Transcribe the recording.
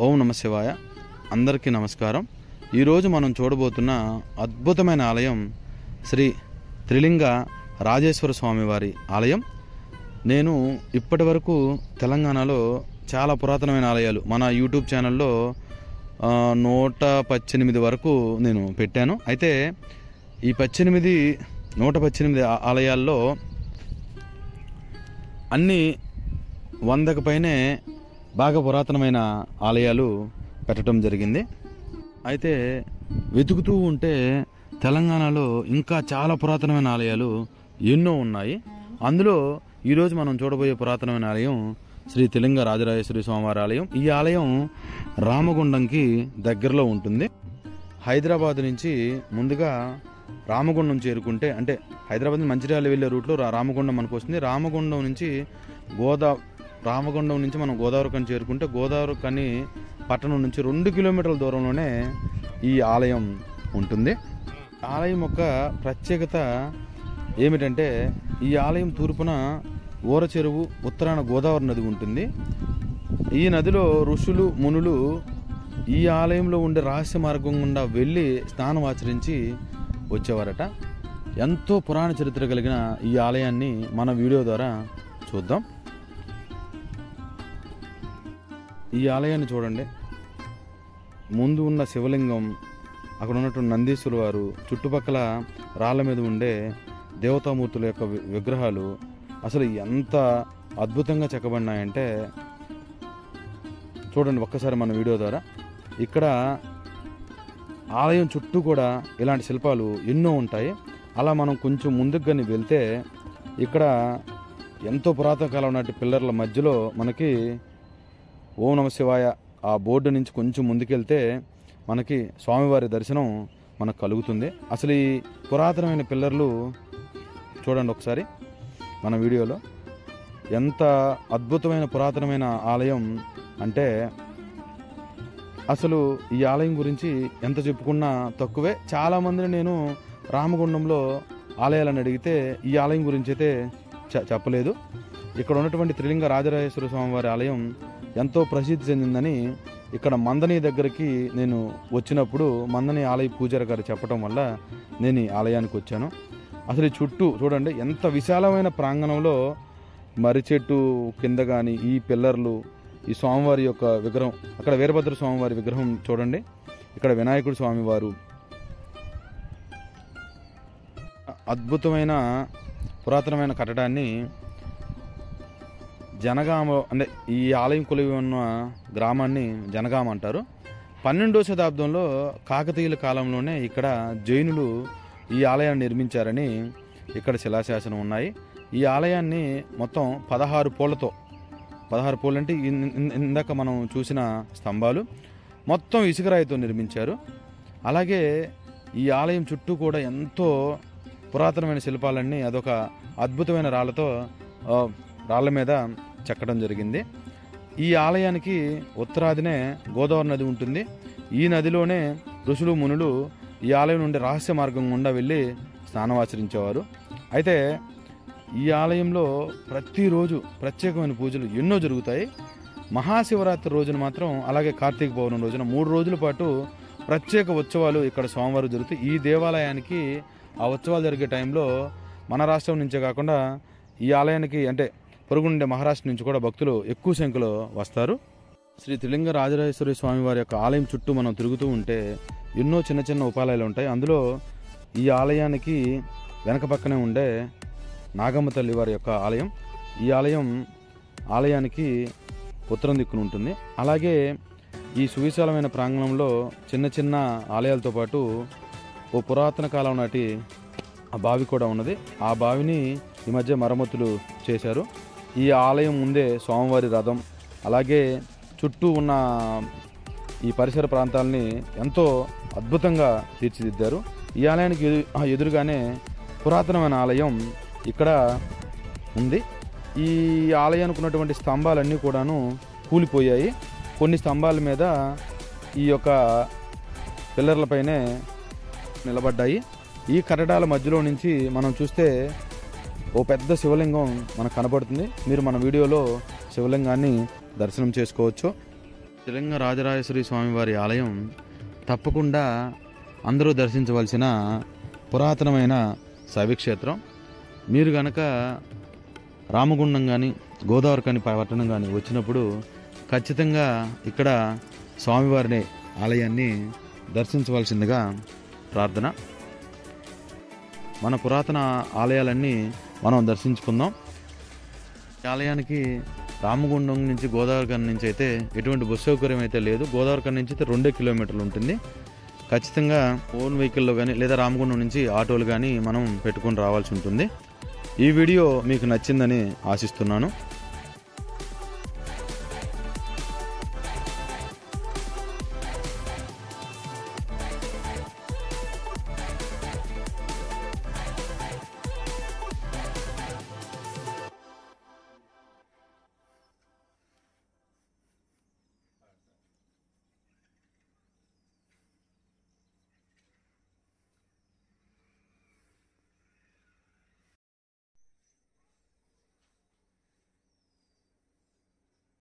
ఓం నమ శివాయ. అందరికీ నమస్కారం. ఈరోజు మనం చూడబోతున్న అద్భుతమైన ఆలయం శ్రీ త్రిలింగ రాజేశ్వర స్వామివారి ఆలయం. నేను ఇప్పటి వరకు తెలంగాణలో చాలా పురాతనమైన ఆలయాలు మన యూట్యూబ్ ఛానల్లో 118 వరకు నేను పెట్టాను. అయితే ఈ 118 ఆలయాల్లో అన్నీ 100కు పైనే బాగా పురాతనమైన ఆలయాలు పెట్టడం జరిగింది. అయితే వెతుకుతూ ఉంటే తెలంగాణలో ఇంకా చాలా పురాతనమైన ఆలయాలు ఎన్నో ఉన్నాయి. అందులో ఈరోజు మనం చూడబోయే పురాతనమైన ఆలయం శ్రీ త్రిలింగ రాజరాజేశ్వరి స్వామివారి ఆలయం. ఈ ఆలయం రామగుండంకి దగ్గరలో ఉంటుంది. హైదరాబాద్ నుంచి ముందుగా రామగుండం చేరుకుంటే, అంటే హైదరాబాద్ మంచిర్యాల వెళ్ళే రూట్లో రామగుండం మనకు వస్తుంది. రామగుండం నుంచి మనం గోదావరి కని చేరుకుంటే గోదావరి కని పట్టణం నుంచి 2 కిలోమీటర్ల దూరంలోనే ఈ ఆలయం ఉంటుంది. ఆలయం యొక్క ప్రత్యేకత ఏమిటంటే, ఈ ఆలయం తూర్పున ఊర చెరువు, ఉత్తరాన గోదావరి నది ఉంటుంది. ఈ నదిలో ఋషులు మునులు ఈ ఆలయంలో ఉండే రహస్య మార్గం గుండా వెళ్ళి స్నానం ఆచరించి వచ్చేవారట. ఎంతో పురాణ చరిత్ర కలిగిన ఈ ఆలయాన్ని మన వీడియో ద్వారా చూద్దాం. ఈ ఆలయాన్ని చూడండి. ముందు ఉన్న శివలింగం, అక్కడ ఉన్నటువంటి నందీశ్వరు వారు, చుట్టుపక్కల రాళ్ల మీద ఉండే దేవతామూర్తుల యొక్క విగ్రహాలు అసలు ఎంత అద్భుతంగా చెక్కబడినాయంటే చూడండి ఒక్కసారి మన వీడియో ద్వారా. ఇక్కడ ఆలయం చుట్టూ కూడా ఇలాంటి శిల్పాలు ఎన్నో ఉంటాయి. అలా మనం కొంచెం ముందుకు కానీ వెళ్తే ఇక్కడ ఎంతో పురాతన కాలం నాటి పిల్లర్ల మధ్యలో మనకి ఓం నమ శివాయ ఆ బోర్డు నుంచి కొంచెం ముందుకెళ్తే మనకి స్వామివారి దర్శనం మనకు కలుగుతుంది. అసలు ఈ పురాతనమైన పిల్లర్లు చూడండి ఒకసారి మన వీడియోలో. ఎంత అద్భుతమైన పురాతనమైన ఆలయం అంటే అసలు ఈ ఆలయం గురించి ఎంత చెప్పుకున్నా తక్కువే. చాలామందిని నేను రామగుండంలో ఆలయాలను అడిగితే ఈ ఆలయం గురించి అయితే చెప్పలేదు. ఇక్కడ ఉన్నటువంటి త్రిలింగ రాజరాజేశ్వర స్వామివారి ఆలయం ఎంతో ప్రసిద్ధి చెందిందని ఇక్కడ మందని దగ్గరికి నేను వచ్చినప్పుడు మందని ఆలయ పూజారి గారు చెప్పడం వల్ల నేను ఈ ఆలయానికి వచ్చాను. అసలు ఈ చుట్టూ చూడండి ఎంత విశాలమైన ప్రాంగణంలో మర్రి చెట్టు కింద కానీ ఈ పిల్లర్లు, ఈ స్వామివారి యొక్క విగ్రహం, అక్కడ వీరభద్ర స్వామివారి విగ్రహం చూడండి, ఇక్కడ వినాయకుడు స్వామివారు, అద్భుతమైన పురాతనమైన కట్టడాన్ని జనగామ, అంటే ఈ ఆలయం కొలువి ఉన్న గ్రామాన్ని జనగామ అంటారు. 12వ శతాబ్దంలో కాకతీయుల కాలంలోనే ఇక్కడ జైనులు ఈ ఆలయాన్ని నిర్మించారని ఇక్కడ శిలాశాసనం ఉన్నాయి. ఈ ఆలయాన్ని మొత్తం 16 పూలు అంటే ఇందాక మనం చూసిన స్తంభాలు మొత్తం ఇసుకరాయితో నిర్మించారు. అలాగే ఈ ఆలయం చుట్టూ కూడా ఎంతో పురాతనమైన శిల్పాలన్నీ అదొక అద్భుతమైన రాళ్ల మీద చెక్కడం జరిగింది. ఈ ఆలయానికి ఉత్తరాదినే గోదావరి నది ఉంటుంది. ఈ నదిలోనే ఋషులు మునులు ఈ ఆలయం నుండి రహస్య మార్గం గుండా వెళ్ళి స్నానం ఆచరించేవారు. అయితే ఈ ఆలయంలో ప్రతిరోజు ప్రత్యేకమైన పూజలు ఎన్నో జరుగుతాయి. మహాశివరాత్రి రోజున మాత్రం, అలాగే కార్తీక పౌర్ణమి రోజున 3 రోజుల పాటు ప్రత్యేక ఉత్సవాలు ఇక్కడ సోమవారం జరుగుతాయి. ఈ దేవాలయానికి ఆ ఉత్సవాలు జరిగే టైంలో మన రాష్ట్రం నుంచే కాకుండా ఈ ఆలయానికి అంటే పొరుగుండే మహారాష్ట్ర నుంచి కూడా భక్తులు ఎక్కువ సంఖ్యలో వస్తారు. శ్రీ త్రిలింగ రాజరాజేశ్వరి స్వామి వారి యొక్క ఆలయం చుట్టూ మనం తిరుగుతూ ఉంటే ఎన్నో చిన్న చిన్న ఉపాలయాలు ఉంటాయి. అందులో ఈ ఆలయానికి వెనక పక్కనే ఉండే నాగమ్మ తల్లి వారి యొక్క ఆలయం. ఈ ఆలయానికి ఉత్తరం దిక్కున ఉంటుంది. అలాగే ఈ సువిశాలమైన ప్రాంగణంలో చిన్న చిన్న ఆలయాలతో పాటు ఓ పురాతన కాలం నాటి ఆ బావి కూడా ఉన్నది. ఆ బావిని ఈ మధ్య మరమ్మతులు చేశారు. ఈ ఆలయం ముందే స్వామివారి రథం, అలాగే చుట్టూ ఉన్న ఈ పరిసర ప్రాంతాలని ఎంతో అద్భుతంగా తీర్చిదిద్దారు. ఈ ఆలయానికి ఎదురుగానే పురాతనమైన ఆలయం ఇక్కడ ఉంది. ఈ ఆలయానికి ఉన్నటువంటి స్తంభాలన్నీ కూడాను కూలిపోయాయి. కొన్ని స్తంభాల మీద ఈ యొక్క పిల్లర్లపైనే నిలబడ్డాయి. ఈ కట్టడాల మధ్యలో నుంచి మనం చూస్తే ఓ పెద్ద శివలింగం మనకు కనబడుతుంది. మీరు మన వీడియోలో శివలింగాన్ని దర్శనం చేసుకోవచ్చు. తెలంగాణ రాజరాజేశ్వరి స్వామివారి ఆలయం తప్పకుండా అందరూ దర్శించవలసిన పురాతనమైన శైవక్షేత్రం. మీరు కనుక రామగుండం కానీ గోదావరి కానీ పట్టణం కానీ వచ్చినప్పుడు ఖచ్చితంగా ఇక్కడ స్వామివారిని ఆలయాన్ని దర్శించవలసిందిగా ప్రార్థన. మన పురాతన ఆలయాలన్నీ మనం దర్శించుకుందాం. ఈ ఆలయానికి రామగుండం నుంచి గోదావరి కని నుంచి అయితే ఎటువంటి బస్సు సౌకర్యం అయితే లేదు. గోదావరి కని నుంచి అయితే 2 కిలోమీటర్లు ఉంటుంది. ఖచ్చితంగా ఓన్ వెహికల్లో కానీ లేదా రామగుండం నుంచి ఆటోలు కానీ మనం పెట్టుకొని రావాల్సి ఉంటుంది. ఈ వీడియో మీకు నచ్చిందని ఆశిస్తున్నాను.